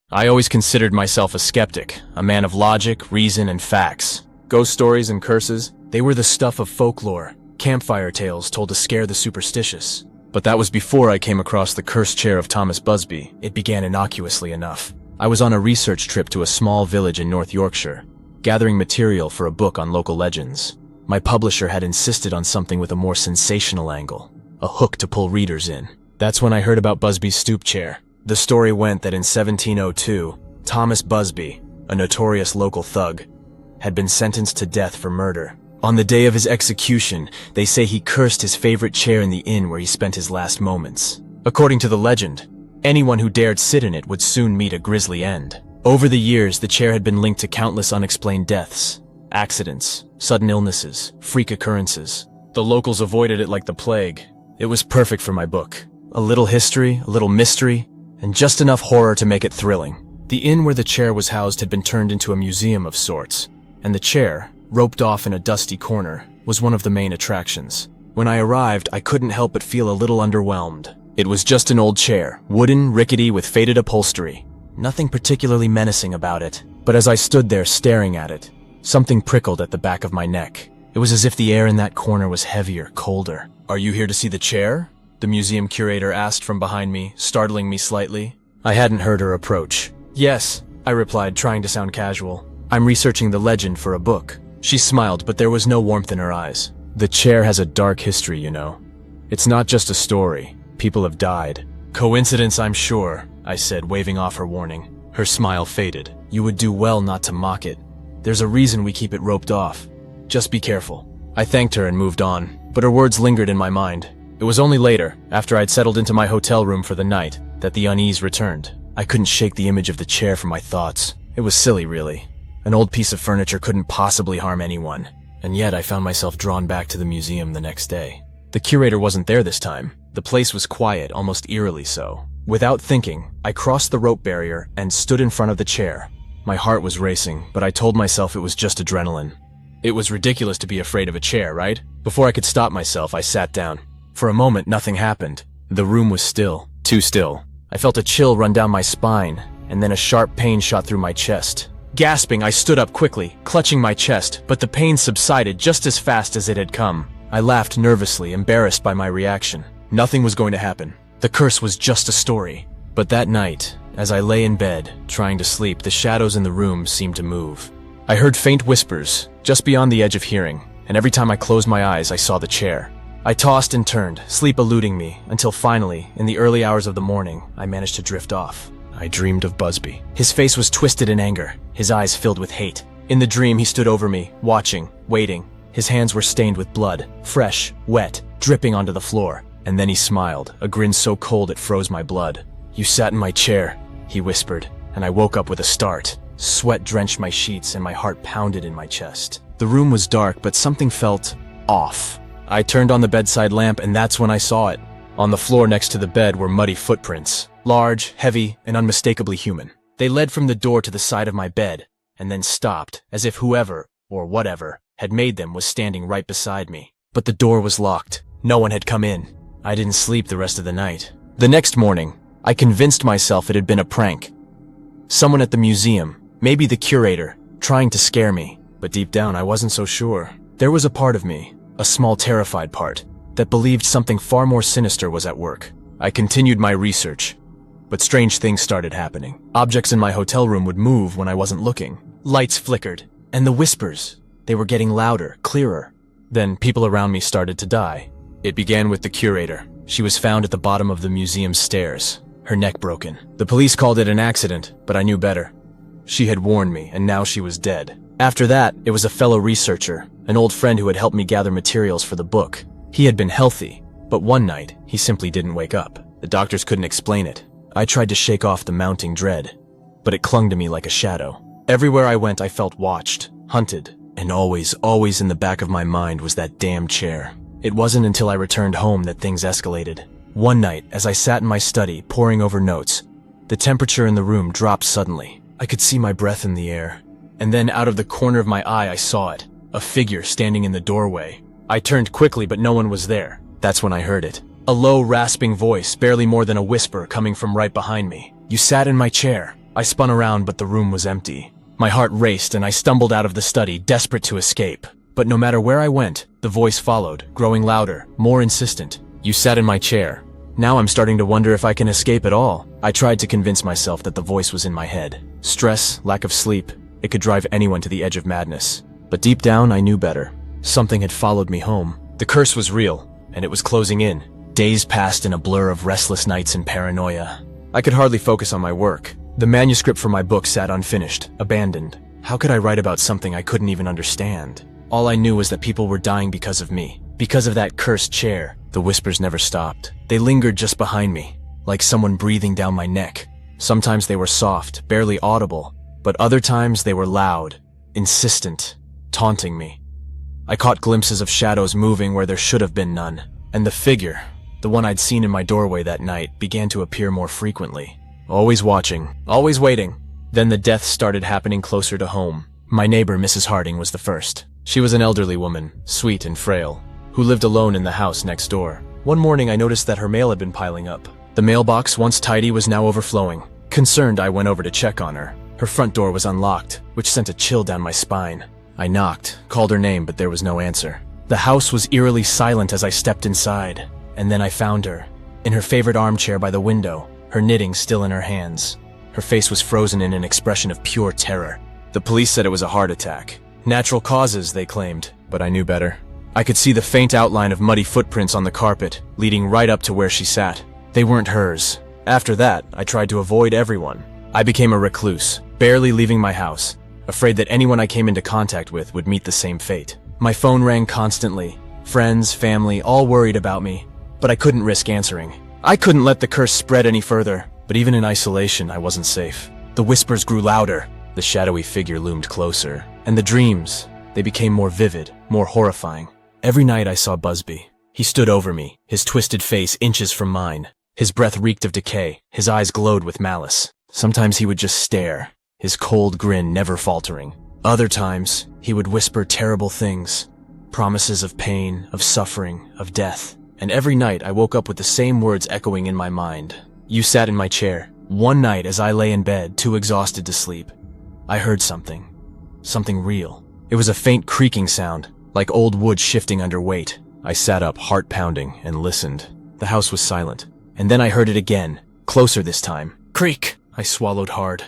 I always considered myself a skeptic, a man of logic, reason, and facts. Ghost stories and curses, they were the stuff of folklore, campfire tales told to scare the superstitious. But that was before I came across the cursed chair of Thomas Busby. It began innocuously enough. I was on a research trip to a small village in North Yorkshire, gathering material for a book on local legends. My publisher had insisted on something with a more sensational angle, a hook to pull readers in. That's when I heard about Busby Stoop Chair. The story went that in 1702, Thomas Busby, a notorious local thug, had been sentenced to death for murder. On the day of his execution, they say he cursed his favorite chair in the inn where he spent his last moments. According to the legend, anyone who dared sit in it would soon meet a grisly end. Over the years, the chair had been linked to countless unexplained deaths, accidents, sudden illnesses, freak occurrences. The locals avoided it like the plague. It was perfect for my book. A little history, a little mystery, and just enough horror to make it thrilling. The inn where the chair was housed had been turned into a museum of sorts, and the chair, roped off in a dusty corner, was one of the main attractions. When I arrived, I couldn't help but feel a little underwhelmed. It was just an old chair, wooden, rickety, with faded upholstery. Nothing particularly menacing about it. But as I stood there staring at it, something prickled at the back of my neck. It was as if the air in that corner was heavier, colder. "Are you here to see the chair?" the museum curator asked from behind me, startling me slightly. I hadn't heard her approach. "Yes," I replied, trying to sound casual. "I'm researching the legend for a book." She smiled, but there was no warmth in her eyes. "The chair has a dark history, you know. It's not just a story. People have died." "Coincidence, I'm sure," I said, waving off her warning. Her smile faded. "You would do well not to mock it. There's a reason we keep it roped off. Just be careful." I thanked her and moved on, but her words lingered in my mind. It was only later, after I'd settled into my hotel room for the night, that the unease returned. I couldn't shake the image of the chair from my thoughts. It was silly, really. An old piece of furniture couldn't possibly harm anyone. And yet I found myself drawn back to the museum the next day. The curator wasn't there this time. The place was quiet, almost eerily so. Without thinking, I crossed the rope barrier and stood in front of the chair. My heart was racing, but I told myself it was just adrenaline. It was ridiculous to be afraid of a chair, right? Before I could stop myself, I sat down. For a moment, nothing happened. The room was still. Too still. I felt a chill run down my spine, and then a sharp pain shot through my chest. Gasping, I stood up quickly, clutching my chest, but the pain subsided just as fast as it had come. I laughed nervously, embarrassed by my reaction. Nothing was going to happen. The curse was just a story. But that night, as I lay in bed, trying to sleep, the shadows in the room seemed to move. I heard faint whispers, just beyond the edge of hearing, and every time I closed my eyes, I saw the chair. I tossed and turned, sleep eluding me, until finally, in the early hours of the morning, I managed to drift off. I dreamed of Busby. His face was twisted in anger, his eyes filled with hate. In the dream, he stood over me, watching, waiting. His hands were stained with blood, fresh, wet, dripping onto the floor. And then he smiled, a grin so cold it froze my blood. "You sat in my chair," he whispered, and I woke up with a start. Sweat drenched my sheets and my heart pounded in my chest. The room was dark, but something felt off. I turned on the bedside lamp, and that's when I saw it. On the floor next to the bed were muddy footprints, large, heavy, and unmistakably human. They led from the door to the side of my bed, and then stopped, as if whoever, or whatever, had made them was standing right beside me. But the door was locked. No one had come in. I didn't sleep the rest of the night. The next morning, I convinced myself it had been a prank. Someone at the museum, maybe the curator, trying to scare me. But deep down, I wasn't so sure. There was a part of me, a small terrified part, that believed something far more sinister was at work. I continued my research, but strange things started happening. Objects in my hotel room would move when I wasn't looking. Lights flickered, and the whispers, they were getting louder, clearer. Then people around me started to die. It began with the curator. She was found at the bottom of the museum's stairs, her neck broken. The police called it an accident, but I knew better. She had warned me, and now she was dead. After that, it was a fellow researcher, an old friend who had helped me gather materials for the book. He had been healthy, but one night, he simply didn't wake up. The doctors couldn't explain it. I tried to shake off the mounting dread, but it clung to me like a shadow. Everywhere I went, I felt watched, hunted, and always in the back of my mind was that damn chair. It wasn't until I returned home that things escalated. One night, as I sat in my study, poring over notes, the temperature in the room dropped suddenly. I could see my breath in the air. And then out of the corner of my eye, I saw it. A figure standing in the doorway. I turned quickly, but no one was there. That's when I heard it. A low, rasping voice, barely more than a whisper, coming from right behind me. "You sat in my chair." I spun around, but the room was empty. My heart raced and I stumbled out of the study, desperate to escape. But no matter where I went, the voice followed, growing louder, more insistent. You sat in my chair. Now I'm starting to wonder if I can escape at all. I tried to convince myself that the voice was in my head. Stress, lack of sleep, it could drive anyone to the edge of madness. But deep down, I knew better. Something had followed me home. The curse was real, and it was closing in. Days passed in a blur of restless nights and paranoia. I could hardly focus on my work. The manuscript for my book sat unfinished, abandoned. How could I write about something I couldn't even understand? All I knew was that people were dying because of me. Because of that cursed chair. The whispers never stopped. They lingered just behind me, like someone breathing down my neck. Sometimes they were soft, barely audible, but other times they were loud, insistent, taunting me. I caught glimpses of shadows moving where there should have been none, and the figure, the one I'd seen in my doorway that night, began to appear more frequently. Always watching, always waiting. Then the deaths started happening closer to home. My neighbor, Mrs. Harding, was the first. She was an elderly woman, sweet and frail, who lived alone in the house next door. One morning I noticed that her mail had been piling up. The mailbox, once tidy, was now overflowing. Concerned, I went over to check on her. Her front door was unlocked, which sent a chill down my spine. I knocked, called her name, but there was no answer. The house was eerily silent as I stepped inside, and then I found her, in her favorite armchair by the window, her knitting still in her hands. Her face was frozen in an expression of pure terror. The police said it was a heart attack. Natural causes, they claimed, but I knew better. I could see the faint outline of muddy footprints on the carpet, leading right up to where she sat. They weren't hers. After that, I tried to avoid everyone. I became a recluse, barely leaving my house, afraid that anyone I came into contact with would meet the same fate. My phone rang constantly. Friends, family, all worried about me, but I couldn't risk answering. I couldn't let the curse spread any further, but even in isolation, I wasn't safe. The whispers grew louder. The shadowy figure loomed closer, and the dreams, they became more vivid, more horrifying. Every night I saw Busby. He stood over me, his twisted face inches from mine. His breath reeked of decay, his eyes glowed with malice. Sometimes he would just stare, his cold grin never faltering. Other times, he would whisper terrible things, promises of pain, of suffering, of death. And every night I woke up with the same words echoing in my mind. You sat in my chair. One night as I lay in bed, too exhausted to sleep, I heard something. Something real. It was a faint creaking sound, like old wood shifting under weight. I sat up, heart pounding, and listened. The house was silent. And then I heard it again, closer this time. Creak! I swallowed hard,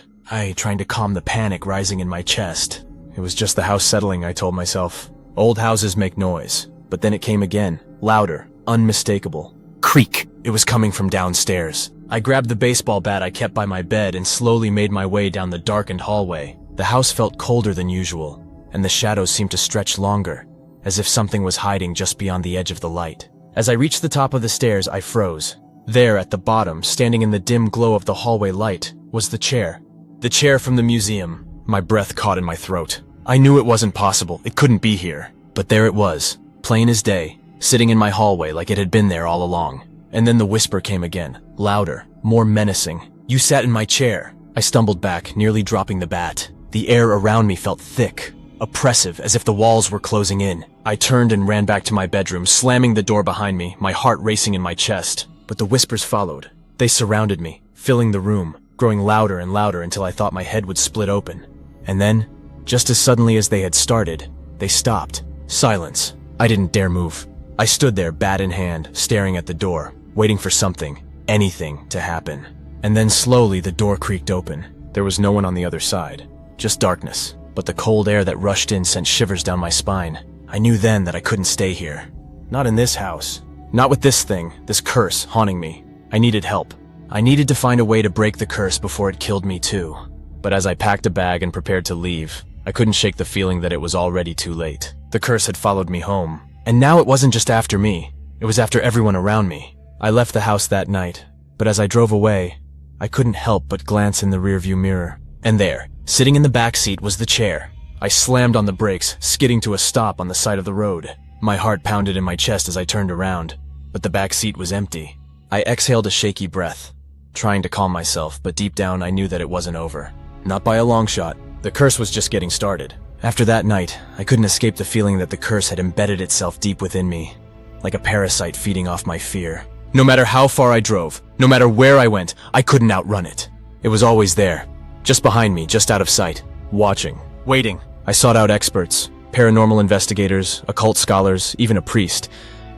trying to calm the panic rising in my chest. It was just the house settling, I told myself. Old houses make noise. But then it came again, louder, unmistakable. Creak! It was coming from downstairs. I grabbed the baseball bat I kept by my bed and slowly made my way down the darkened hallway. The house felt colder than usual, and the shadows seemed to stretch longer, as if something was hiding just beyond the edge of the light. As I reached the top of the stairs, I froze. There, at the bottom, standing in the dim glow of the hallway light, was the chair. The chair from the museum. My breath caught in my throat. I knew it wasn't possible. It couldn't be here. But there it was, plain as day, sitting in my hallway like it had been there all along. And then the whisper came again, louder, more menacing. You sat in my chair. I stumbled back, nearly dropping the bat. The air around me felt thick, oppressive, as if the walls were closing in. I turned and ran back to my bedroom, slamming the door behind me, my heart racing in my chest. But the whispers followed. They surrounded me, filling the room, growing louder and louder until I thought my head would split open. And then, just as suddenly as they had started, they stopped. Silence. I didn't dare move. I stood there, bat in hand, staring at the door, waiting for something, anything, to happen. And then slowly the door creaked open. There was no one on the other side, just darkness. But the cold air that rushed in sent shivers down my spine. I knew then that I couldn't stay here. Not in this house. Not with this thing, this curse, haunting me. I needed help. I needed to find a way to break the curse before it killed me too. But as I packed a bag and prepared to leave, I couldn't shake the feeling that it was already too late. The curse had followed me home. And now it wasn't just after me. It was after everyone around me. I left the house that night, but as I drove away, I couldn't help but glance in the rearview mirror. And there, sitting in the back seat, was the chair. I slammed on the brakes, skidding to a stop on the side of the road. My heart pounded in my chest as I turned around, but the back seat was empty. I exhaled a shaky breath, trying to calm myself, but deep down I knew that it wasn't over. Not by a long shot. The curse was just getting started. After that night, I couldn't escape the feeling that the curse had embedded itself deep within me, like a parasite feeding off my fear. No matter how far I drove, no matter where I went, I couldn't outrun it. It was always there, just behind me, just out of sight, watching, waiting. I sought out experts, paranormal investigators, occult scholars, even a priest,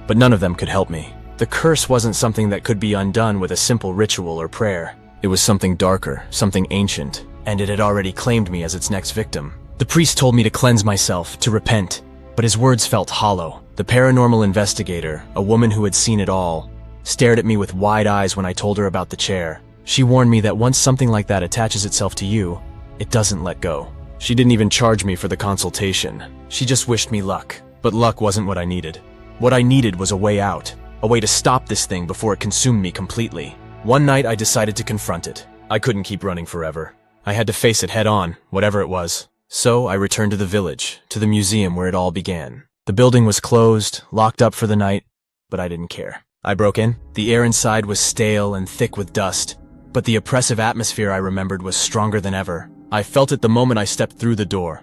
but none of them could help me. The curse wasn't something that could be undone with a simple ritual or prayer. It was something darker, something ancient, and it had already claimed me as its next victim. The priest told me to cleanse myself, to repent, but his words felt hollow. The paranormal investigator, a woman who had seen it all, stared at me with wide eyes when I told her about the chair. She warned me that once something like that attaches itself to you, it doesn't let go. She didn't even charge me for the consultation. She just wished me luck. But luck wasn't what I needed. What I needed was a way out, a way to stop this thing before it consumed me completely. One night I decided to confront it. I couldn't keep running forever. I had to face it head on, whatever it was. So I returned to the village, to the museum where it all began. The building was closed, locked up for the night, but I didn't care. I broke in. The air inside was stale and thick with dust, but the oppressive atmosphere I remembered was stronger than ever. I felt it the moment I stepped through the door.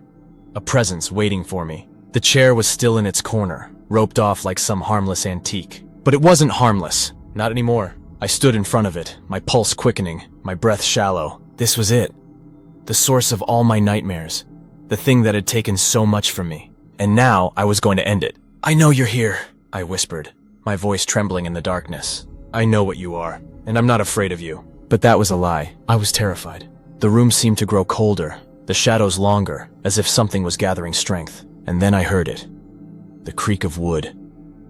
A presence waiting for me. The chair was still in its corner, roped off like some harmless antique. But it wasn't harmless. Not anymore. I stood in front of it, my pulse quickening, my breath shallow. This was it. The source of all my nightmares. The thing that had taken so much from me. And now I was going to end it. "I know you're here," I whispered, my voice trembling in the darkness. "I know what you are, and I'm not afraid of you." But that was a lie. I was terrified. The room seemed to grow colder, the shadows longer, as if something was gathering strength. And then I heard it. The creak of wood.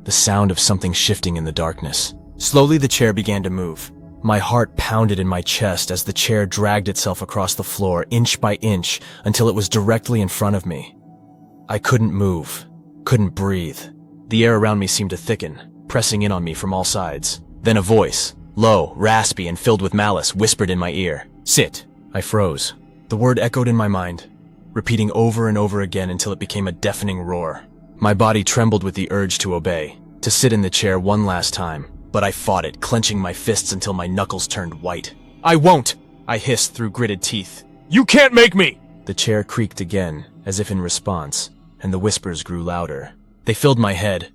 The sound of something shifting in the darkness. Slowly the chair began to move. My heart pounded in my chest as the chair dragged itself across the floor, inch by inch, until it was directly in front of me. I couldn't move, couldn't breathe. The air around me seemed to thicken, pressing in on me from all sides. Then a voice, low, raspy, and filled with malice, whispered in my ear, "Sit." I froze. The word echoed in my mind, repeating over and over again until it became a deafening roar. My body trembled with the urge to obey, to sit in the chair one last time, but I fought it, clenching my fists until my knuckles turned white. "I won't!" I hissed through gritted teeth. "You can't make me!" The chair creaked again, as if in response, and the whispers grew louder. They filled my head,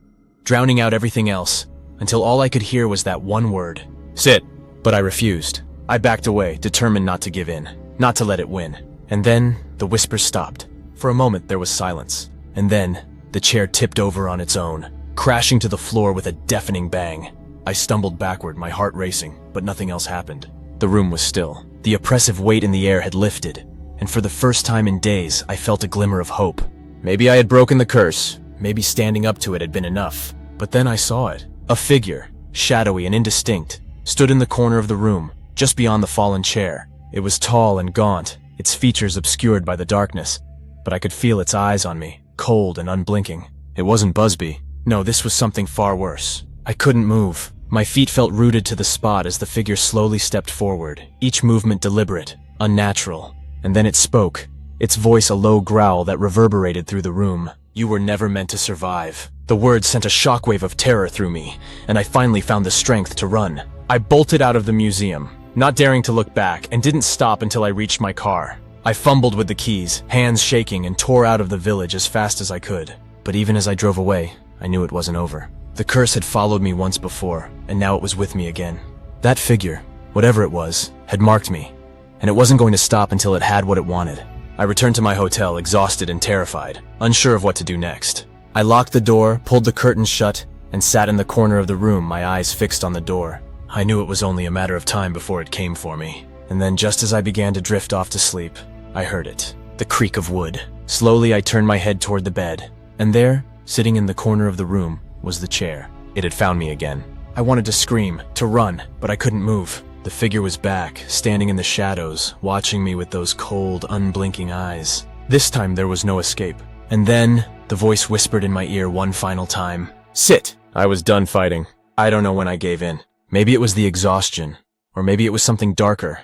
drowning out everything else, until all I could hear was that one word, "Sit." But I refused. I backed away, determined not to give in, not to let it win. And then the whispers stopped. For a moment there was silence. And then the chair tipped over on its own, crashing to the floor with a deafening bang. I stumbled backward, my heart racing, but nothing else happened. The room was still. The oppressive weight in the air had lifted, and for the first time in days I felt a glimmer of hope. Maybe I had broken the curse, maybe standing up to it had been enough. But then I saw it. A figure, shadowy and indistinct, stood in the corner of the room, just beyond the fallen chair. It was tall and gaunt, its features obscured by the darkness, but I could feel its eyes on me, cold and unblinking. It wasn't Busby. No, this was something far worse. I couldn't move. My feet felt rooted to the spot as the figure slowly stepped forward, each movement deliberate, unnatural. And then it spoke, its voice a low growl that reverberated through the room. "You were never meant to survive." The words sent a shockwave of terror through me, and I finally found the strength to run. I bolted out of the museum, not daring to look back, and didn't stop until I reached my car. I fumbled with the keys, hands shaking, and tore out of the village as fast as I could. But even as I drove away, I knew it wasn't over. The curse had followed me once before, and now it was with me again. That figure, whatever it was, had marked me, and it wasn't going to stop until it had what it wanted. I returned to my hotel, exhausted and terrified, unsure of what to do next. I locked the door, pulled the curtains shut, and sat in the corner of the room, my eyes fixed on the door. I knew it was only a matter of time before it came for me. And then just as I began to drift off to sleep, I heard it. The creak of wood. Slowly I turned my head toward the bed, and there, sitting in the corner of the room, was the chair. It had found me again. I wanted to scream, to run, but I couldn't move. The figure was back, standing in the shadows, watching me with those cold, unblinking eyes. This time there was no escape. And then, the voice whispered in my ear one final time, "Sit!" I was done fighting. I don't know when I gave in. Maybe it was the exhaustion, or maybe it was something darker.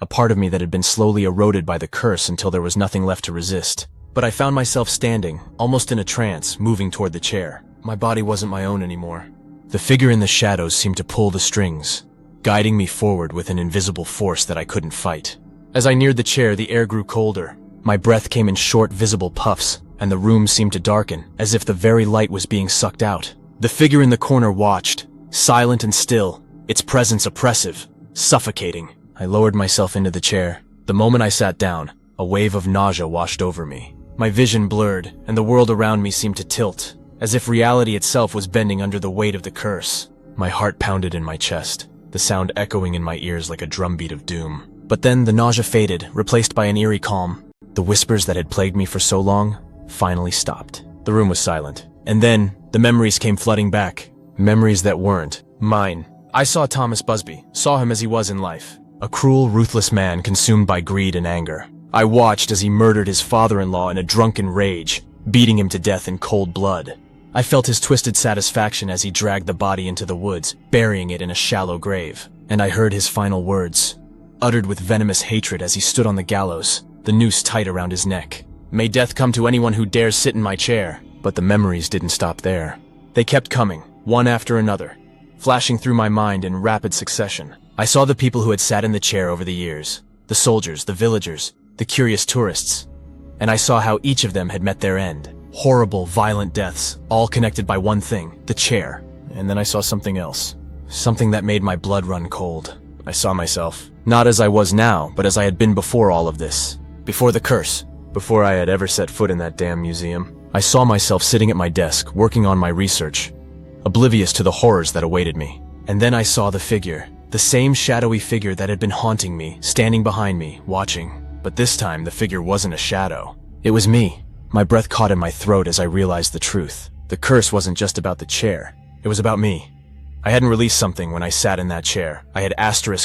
A part of me that had been slowly eroded by the curse until there was nothing left to resist. But I found myself standing, almost in a trance, moving toward the chair. My body wasn't my own anymore. The figure in the shadows seemed to pull the strings, guiding me forward with an invisible force that I couldn't fight. As I neared the chair, the air grew colder. My breath came in short, visible puffs, and the room seemed to darken, as if the very light was being sucked out. The figure in the corner watched, silent and still, its presence oppressive, suffocating. I lowered myself into the chair, The moment I sat down, a wave of nausea washed over me. My vision blurred, and the world around me seemed to tilt, as if reality itself was bending under the weight of the curse. My heart pounded in my chest, the sound echoing in my ears like a drumbeat of doom. But then the nausea faded, replaced by an eerie calm. The whispers that had plagued me for so long finally stopped. The room was silent. And then, the memories came flooding back. Memories that weren't mine. I saw Thomas Busby, saw him as he was in life. A cruel, ruthless man consumed by greed and anger. I watched as he murdered his father-in-law in a drunken rage, beating him to death in cold blood. I felt his twisted satisfaction as he dragged the body into the woods, burying it in a shallow grave. And I heard his final words, uttered with venomous hatred as he stood on the gallows, the noose tight around his neck. May death come to anyone who dares sit in my chair. But the memories didn't stop there. They kept coming, one after another, flashing through my mind in rapid succession. I saw the people who had sat in the chair over the years, the soldiers, the villagers, the curious tourists, and I saw how each of them had met their end. Horrible, violent deaths, all connected by one thing, the chair. And then I saw something else, something that made my blood run cold. I saw myself, not as I was now, but as I had been before all of this. Before the curse, before I had ever set foot in that damn museum. I saw myself sitting at my desk, working on my research, oblivious to the horrors that awaited me. And then I saw the figure, the same shadowy figure that had been haunting me, standing behind me, watching. But this time, the figure wasn't a shadow. It was me. My breath caught in my throat as I realized the truth. The curse wasn't just about the chair. It was about me. I hadn't released something when I sat in that chair. I had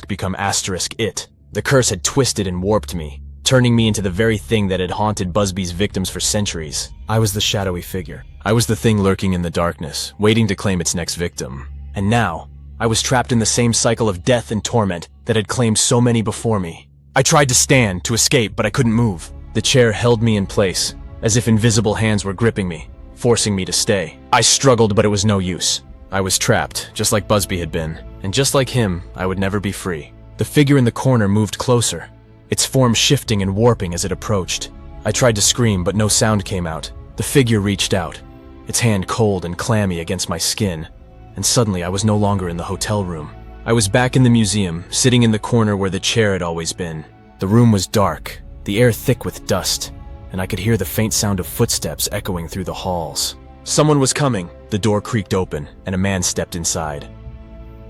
become it. The curse had twisted and warped me, turning me into the very thing that had haunted Busby's victims for centuries. I was the shadowy figure. I was the thing lurking in the darkness, waiting to claim its next victim. And now, I was trapped in the same cycle of death and torment that had claimed so many before me. I tried to stand, to escape, but I couldn't move. The chair held me in place, as if invisible hands were gripping me, forcing me to stay. I struggled, but it was no use. I was trapped, just like Busby had been. And just like him, I would never be free. The figure in the corner moved closer, its form shifting and warping as it approached. I tried to scream, but no sound came out. The figure reached out, its hand cold and clammy against my skin, and suddenly I was no longer in the hotel room. I was back in the museum, sitting in the corner where the chair had always been. The room was dark, the air thick with dust, and I could hear the faint sound of footsteps echoing through the halls. Someone was coming. The door creaked open, and a man stepped inside.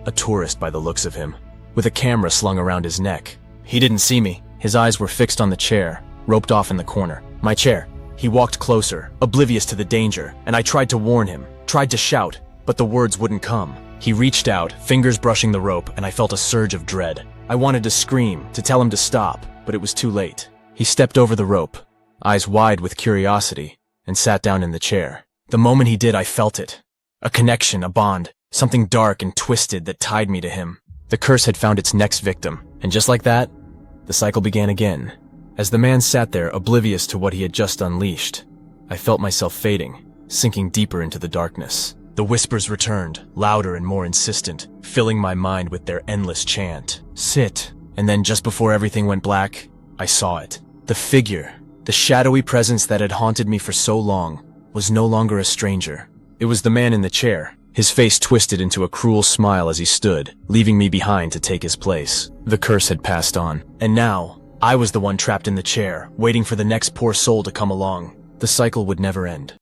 A tourist by the looks of him, with a camera slung around his neck. He didn't see me. His eyes were fixed on the chair, roped off in the corner. My chair. He walked closer, oblivious to the danger, and I tried to warn him, tried to shout, but the words wouldn't come. He reached out, fingers brushing the rope, and I felt a surge of dread. I wanted to scream, to tell him to stop, but it was too late. He stepped over the rope, eyes wide with curiosity, and sat down in the chair. The moment he did, I felt it. A connection, a bond, something dark and twisted that tied me to him. The curse had found its next victim, and just like that, the cycle began again. As the man sat there, oblivious to what he had just unleashed, I felt myself fading, sinking deeper into the darkness. The whispers returned, louder and more insistent, filling my mind with their endless chant. Sit. And then just before everything went black, I saw it. The figure, the shadowy presence that had haunted me for so long, was no longer a stranger. It was the man in the chair, his face twisted into a cruel smile as he stood, leaving me behind to take his place. The curse had passed on, and now, I was the one trapped in the chair, waiting for the next poor soul to come along. The cycle would never end.